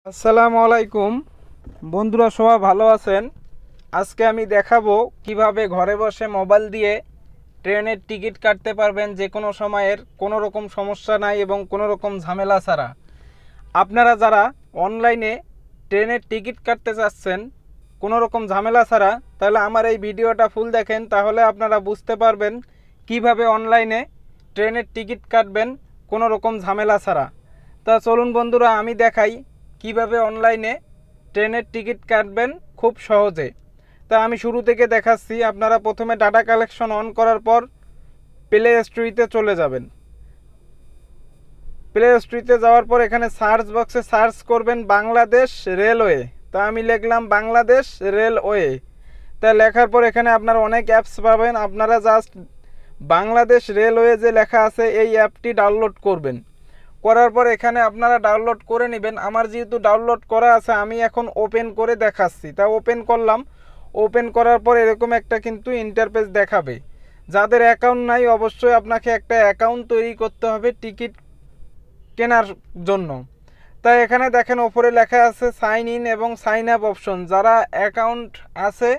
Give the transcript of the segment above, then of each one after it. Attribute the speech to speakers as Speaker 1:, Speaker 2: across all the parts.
Speaker 1: আসসালামু আলাইকুম বন্ধুরা, সবাই ভালো আছেন? আজকে আমি দেখাবো কিভাবে ঘরে বসে মোবাইল দিয়ে ট্রেনের টিকিট কাটতে পারবেন যে কোনো সময়ের, কোনো রকম সমস্যা নাই এবং কোনো রকম ঝামেলা ছাড়া। আপনারা যারা অনলাইনে ট্রেনের টিকিট কাটতে চাচ্ছেন কোনো রকম ঝামেলা ছাড়া, তাহলে আমার এই ভিডিওটা ফুল দেখেন, তাহলে আপনারা বুঝতে পারবেন কিভাবে অনলাইনে ট্রেনের টিকিট কাটবেন কোনো রকম ঝামেলা ছাড়া। তা চলুন বন্ধুরা, আমি দেখাই কিভাবে অনলাইনে ট্রেনের টিকিট কাটবেন খুব সহজে। তা আমি শুরু থেকে দেখাচ্ছি। আপনারা প্রথমে ডাটা কালেকশন অন করার পর প্লে স্টোরিতে চলে যাবেন। প্লে স্টোরিতে যাওয়ার পর এখানে সার্চ বক্সে সার্চ করবেন বাংলাদেশ রেলওয়ে। তা আমি লিখলাম বাংলাদেশ রেলওয়ে। তা লেখার পর এখানে আপনারা অনেক অ্যাপস পাবেন। আপনারা জাস্ট বাংলাদেশ রেলওয়ে যে লেখা আছে এই অ্যাপটি ডাউনলোড করবেন। করার পর এখানে আপনারা ডাউনলোড করে নেবেন। আমার যেহেতু ডাউনলোড করা আছে, আমি এখন ওপেন করে দেখাচ্ছি। তা ওপেন করলাম। ওপেন করার পর এরকম একটা কিন্তু ইন্টারফেস দেখাবে। যাদের অ্যাকাউন্ট নাই, অবশ্যই আপনাকে একটা অ্যাকাউন্ট তৈরি করতে হবে টিকিট কেনার জন্য। তাই এখানে দেখেন ওপরে লেখা আছে সাইন ইন এবং সাইন আপ অপশন। যারা অ্যাকাউন্ট আছে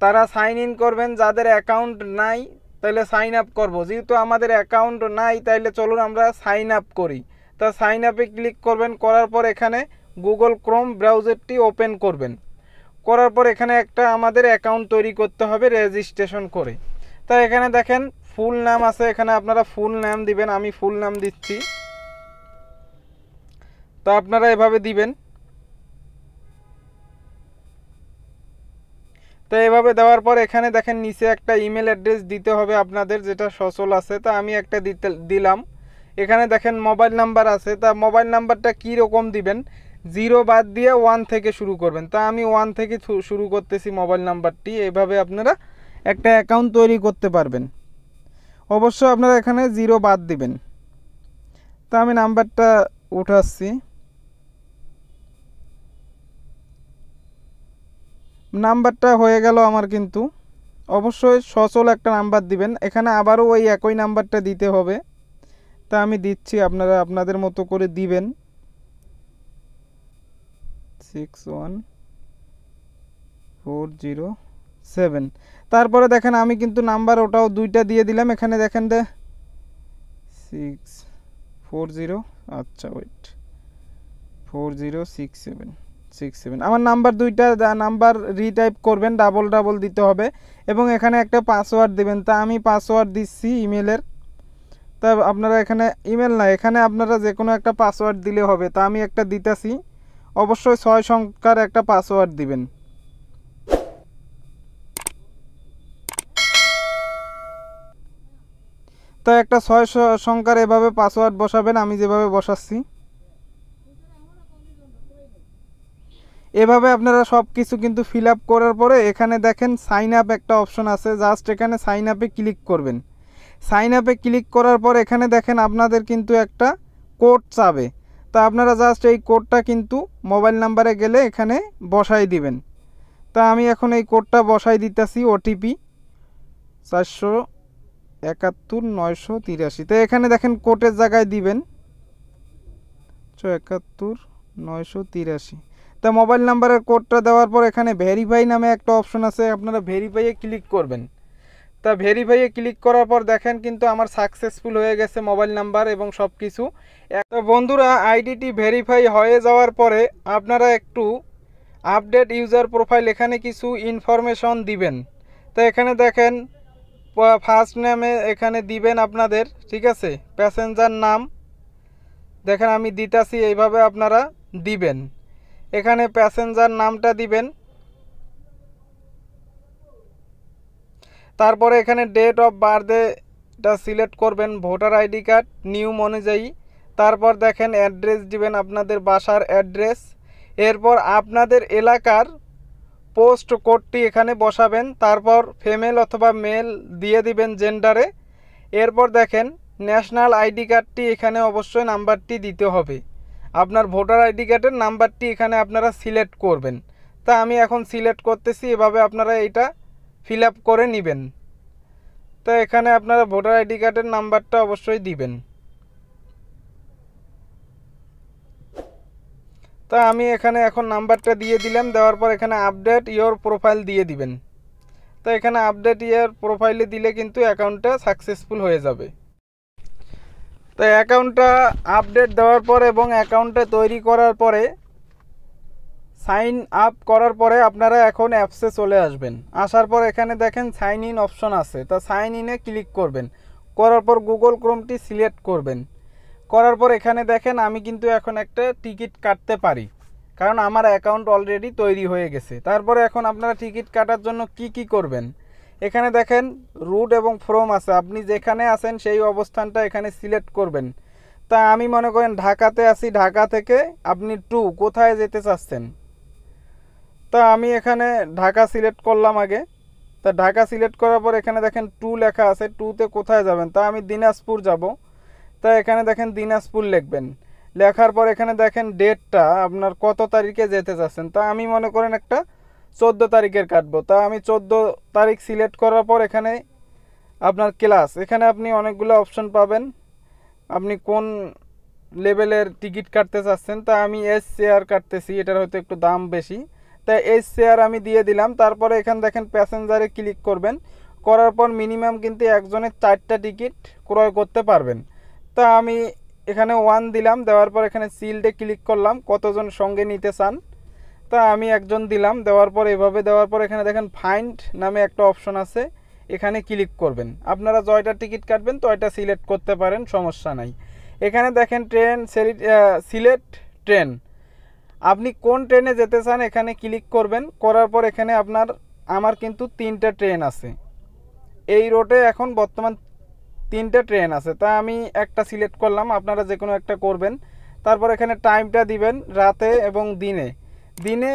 Speaker 1: তারা সাইন ইন করবেন, যাদের অ্যাকাউন্ট নাই তাহলে সাইন আপ করবো। যেহেতু আমাদের অ্যাকাউন্ট নাই, তাইলে চলুন আমরা সাইন আপ করি। তা সাইন আপে ক্লিক করবেন। করার পর এখানে গুগল ক্রোম ব্রাউজারটি ওপেন করবেন। করার পর এখানে একটা আমাদের অ্যাকাউন্ট তৈরি করতে হবে রেজিস্ট্রেশন করে। তা এখানে দেখেন ফুল নাম আছে, এখানে আপনারা ফুল নাম দিবেন। আমি ফুল নাম দিচ্ছি। তা আপনারা এভাবে দিবেন। তো এভাবে দেওয়ার পর এখানে দেখেন নিচে একটা ইমেল অ্যাড্রেস দিতে হবে আপনাদের, যেটা সচল আছে। তা আমি একটা দিলাম। এখানে দেখেন মোবাইল নাম্বার আছে। তা মোবাইল নাম্বারটা কী রকম দিবেন? 0 বাদ দিয়ে 1 থেকে শুরু করবেন। তা আমি 1 থেকে শুরু করতেছি মোবাইল নাম্বারটি। এভাবে আপনারা একটা অ্যাকাউন্ট তৈরি করতে পারবেন। অবশ্যই আপনারা এখানে 0 বাদ দিবেন। তা আমি নাম্বারটা উঠাচ্ছি। নাম্বারটা হয়ে গেল আমার, কিন্তু অবশ্যই সচল একটা নাম্বার দিবেন। এখানে আবারও ওই একই নাম্বারটা দিতে হবে। তা আমি দিচ্ছি, আপনারা আপনাদের মতো করে দিবেন। 61407। তারপরে দেখেন আমি কিন্তু নাম্বার ওটাও 2টা দিয়ে দিলাম। এখানে দেখেন 640, আচ্ছা ওয়েট, 4067। আমার নাম্বার 2টা নাম্বার রিটাইপ করবেন, ডাবল দিতে হবে এবং এখানে একটা পাসওয়ার্ড দেবেন। তা আমি পাসওয়ার্ড দিচ্ছি ইমেলের। তা আপনারা এখানে ইমেল না, এখানে আপনারা যে কোনো একটা পাসওয়ার্ড দিলে হবে। তা আমি একটা দিতেছি। অবশ্যই 6 সংখ্যার একটা পাসওয়ার্ড দিবেন। তা একটা 6 সংখ্যার এভাবে পাসওয়ার্ড বসাবেন, আমি যেভাবে বসাচ্ছি। এভাবে আপনারা সব কিছু কিন্তু ফিল আপ করার পরে এখানে দেখেন সাইন আপ একটা অপশন আছে। জাস্ট এখানে সাইন আপে ক্লিক করবেন। সাইন আপে ক্লিক করার পর এখানে দেখেন আপনাদের কিন্তু একটা কোড চাবে। তা আপনারা জাস্ট এই কোডটা কিন্তু মোবাইল নাম্বারে গেলে এখানে বসাই দিবেন। তা আমি এখন এই কোডটা বসাই দিতেছি, ওটিপি 471 983। তো এখানে দেখেন কোডের জায়গায় দিবেন 471 983। তা মোবাইল নাম্বারের কোডটা দেওয়ার পর এখানে ভেরিফাই নামে একটা অপশন আছে, আপনারা ভেরিফাইয়ে ক্লিক করবেন। তা ভেরিফাইয়ে ক্লিক করার পর দেখেন কিন্তু আমার সাকসেসফুল হয়ে গেছে মোবাইল নাম্বার এবং সব কিছু। তো বন্ধুরা, আইডিটি ভেরিফাই হয়ে যাওয়ার পরে আপনারা একটু আপডেট ইউজার প্রোফাইল, এখানে কিছু ইনফরমেশন দিবেন। তো এখানে দেখেন ফার্স্ট নেমে এখানে দিবেন আপনাদের, ঠিক আছে, প্যাসেঞ্জার নাম দেখেন আমি দিতাছি, এইভাবে আপনারা দিবেন। এখানে প্যাসেঞ্জার নামটা দিবেন। তারপরে এখানে ডেট অফ বার্থডেটা সিলেক্ট করবেন, ভোটার আইডি কার্ড নিয়ম অনুযায়ী। তারপর দেখেন অ্যাড্রেস দিবেন, আপনাদের বাসার অ্যাড্রেস। এরপর আপনাদের এলাকার পোস্ট কোডটি এখানে বসাবেন। তারপর ফিমেল অথবা মেল দিয়ে দিবেন জেন্ডারে। এরপর দেখেন ন্যাশনাল আইডি কার্ডটি এখানে অবশ্যই নাম্বারটি দিতে হবে। আপনার ভোটার আইডি কার্ডের নাম্বারটি এখানে আপনারা সিলেক্ট করবেন। তা আমি এখন সিলেক্ট করতেছি। এভাবে আপনারা এইটা ফিল আপ করে নেবেন। তো এখানে আপনারা ভোটার আইডি কার্ডের নাম্বারটা অবশ্যই দিবেন। তা আমি এখানে এখন নাম্বারটা দিয়ে দিলাম, দেওয়ার পর এখানে আপডেট ইওর প্রোফাইল দিয়ে দিবেন। তো এখানে আপডেট ইওর প্রোফাইলে দিলে কিন্তু অ্যাকাউন্টটা সাকসেসফুল হয়ে যাবে। তো অ্যাকাউন্টটা আপডেট দেওয়ার পর এবং অ্যাকাউন্টটা তৈরি করার পরে সাইন আপ করার পরে আপনারা এখন অ্যাপসে চলে আসবেন। আসার পর এখানে দেখেন সাইন ইন অপশন আছে, তা সাইন ইনে ক্লিক করবেন। করার পর গুগল ক্রোমটি সিলেক্ট করবেন। করার পর এখানে দেখেন আমি কিন্তু এখন একটা টিকিট কাটতে পারি, কারণ আমার অ্যাকাউন্ট অলরেডি তৈরি হয়ে গেছে। তারপরে এখন আপনারা টিকিট কাটার জন্য কি করবেন, এখানে দেখেন রুট এবং ফ্রম আছে, আপনি যেখানে আছেন সেই অবস্থানটা এখানে সিলেক্ট করবেন। তা আমি মনে করেন ঢাকাতে আছি, ঢাকা থেকে আপনি কোথায় যেতে চাচ্ছেন। তা আমি এখানে ঢাকা সিলেক্ট করলাম আগে। তা ঢাকা সিলেক্ট করার পর এখানে দেখেন লেখা আছে, তে কোথায় যাবেন। তা আমি দিনাজপুর যাব। তা এখানে দেখেন দিনাজপুর লিখবেন। লেখার পর এখানে দেখেন ডেটটা আপনার কত তারিখে যেতে চাচ্ছেন। তা আমি মনে করেন একটা 14 তারিখের কাটবো। তা আমি 14 তারিখ সিলেক্ট করার পর এখানে আপনার ক্লাস, এখানে আপনি অনেকগুলো অপশন পাবেন, আপনি কোন লেভেলের টিকিট কাটতে চাচ্ছেন। তা আমি এস শেয়ার কাটতেছি, এটার হয়তো একটু দাম বেশি, তাই এস শেয়ার আমি দিয়ে দিলাম। তারপরে এখানে দেখেন প্যাসেঞ্জারে ক্লিক করবেন। করার পর মিনিমাম কিন্তু একজনের 4টা টিকিট ক্রয় করতে পারবেন। তা আমি এখানে 1 দিলাম, দেওয়ার পর এখানে সিল্ডে ক্লিক করলাম, কতজন সঙ্গে নিতে চান। তা আমি একজন দিলাম, দেওয়ার পর এভাবে দেওয়ার পর এখানে দেখেন ফাইন্ড নামে একটা অপশন আছে, এখানে ক্লিক করবেন। আপনারা জয়টা টিকিট কাটবেন তো ওইটা সিলেক্ট করতে পারেন, সমস্যা নাই। এখানে দেখেন ট্রেন সিলেক্ট ট্রেন, আপনি কোন ট্রেনে যেতে চান এখানে ক্লিক করবেন। করার পর এখানে আমার কিন্তু 3টা ট্রেন আছে, এই রোডে এখন বর্তমান 3টা ট্রেন আছে। তা আমি একটা সিলেক্ট করলাম, আপনারা যে কোনো একটা করবেন। তারপর এখানে টাইমটা দিবেন, রাতে এবং দিনে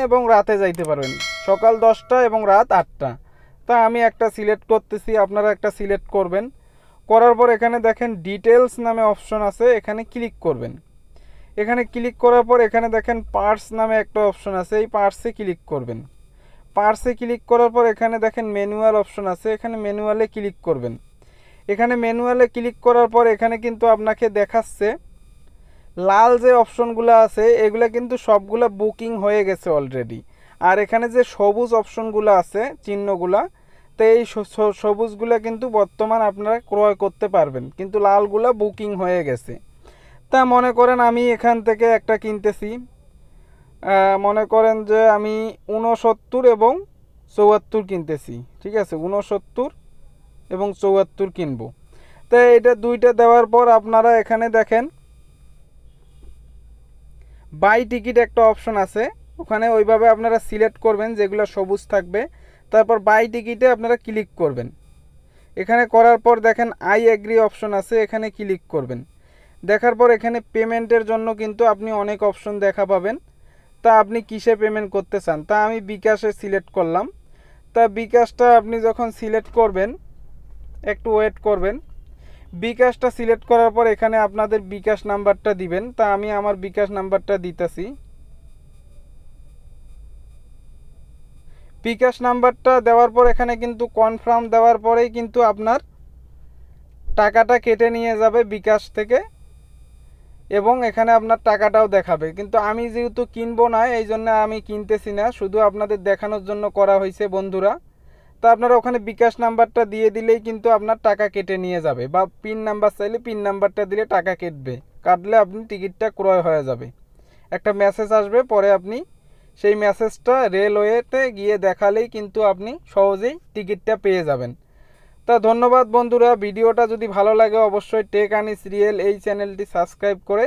Speaker 1: এবং রাতে যাইতে পারবেন, সকাল 10টা এবং রাত 8টা। তা আমি একটা সিলেক্ট করতেছি, আপনারা একটা সিলেক্ট করবেন। করার পর এখানে দেখেন ডিটেলস নামে অপশন আছে, এখানে ক্লিক করবেন। এখানে ক্লিক করার পর এখানে দেখেন পার্টস নামে একটা অপশন আছে, এই পার্টসে ক্লিক করবেন। পার্টসে ক্লিক করার পর এখানে দেখেন ম্যানুয়াল অপশন আছে, এখানে ম্যানুয়ালে ক্লিক করবেন। এখানে ম্যানুয়ালে ক্লিক করার পর এখানে কিন্তু আপনাকে দেখাচ্ছে লাল যে অপশনগুলো আছে এগুলো কিন্তু সবগুলো বুকিং হয়ে গেছে অলরেডি। আর এখানে যে সবুজ অপশনগুলো আছে চিহ্নগুলা, তো এই সবুজগুলো কিন্তু বর্তমান আপনারা ক্রয় করতে পারবেন, কিন্তু লালগুলা বুকিং হয়ে গেছে। তা মনে করেন আমি এখান থেকে একটা কিনতেছি, মনে করেন যে আমি 69 এবং 74 কিনতেছি, ঠিক আছে, 69 এবং 74 কিনবো। তো এটা দুইটা দেওয়ার পর আপনারা এখানে দেখেন বাই টিকিট একটা অপশন আছে, ওখানে ওইভাবে আপনারা সিলেক্ট করবেন যেগুলো সবুজ থাকবে। তারপর বাই টিকিটে আপনারা ক্লিক করবেন। এখানে করার পর দেখেন আই এগ্রি অপশন আছে, এখানে ক্লিক করবেন। দেখার পর এখানে পেমেন্টের জন্য কিন্তু আপনি অনেক অপশন দেখা পাবেন। তা আপনি কিসে পেমেন্ট করতে চান, তা আমি বিকাশে সিলেক্ট করলাম। তা বিকাশটা আপনি যখন সিলেক্ট করবেন একটু ওয়েট করবেন। বিকাশটা সিলেক্ট করার পর এখানে আপনাদের বিকাশ নাম্বারটা দিবেন। তা আমি আমার বিকাশ নাম্বারটা দিতেছি। বিকাশ নাম্বারটা দেওয়ার পর এখানে কিন্তু কনফার্ম দেওয়ার পরেই কিন্তু আপনার টাকাটা কেটে নিয়ে যাবে বিকাশ থেকে, এবং এখানে আপনার টাকাটাও দেখাবে। কিন্তু আমি যেহেতু কিনবো না এই জন্য আমি কিনতেছি না, শুধু আপনাদের দেখানোর জন্য করা হয়েছে বন্ধুরা। তা আপনারা ওখানে বিকাশ নাম্বারটা দিয়ে দিলেই কিন্তু আপনার টাকা কেটে নিয়ে যাবে, বা পিন নাম্বার চাইলে পিন নাম্বারটা দিলে টাকা কাটলে আপনি টিকিটটা ক্রয় হয়ে যাবে। একটা মেসেজ আসবে, পরে আপনি সেই মেসেজটা রেলওয়েতে গিয়ে দেখালেই কিন্তু আপনি সহজেই টিকিটটা পেয়ে যাবেন। তা ধন্যবাদ বন্ধুরা, ভিডিওটা যদি ভালো লাগে অবশ্যই টেক আনিস রিয়েল এই চ্যানেলটি সাবস্ক্রাইব করে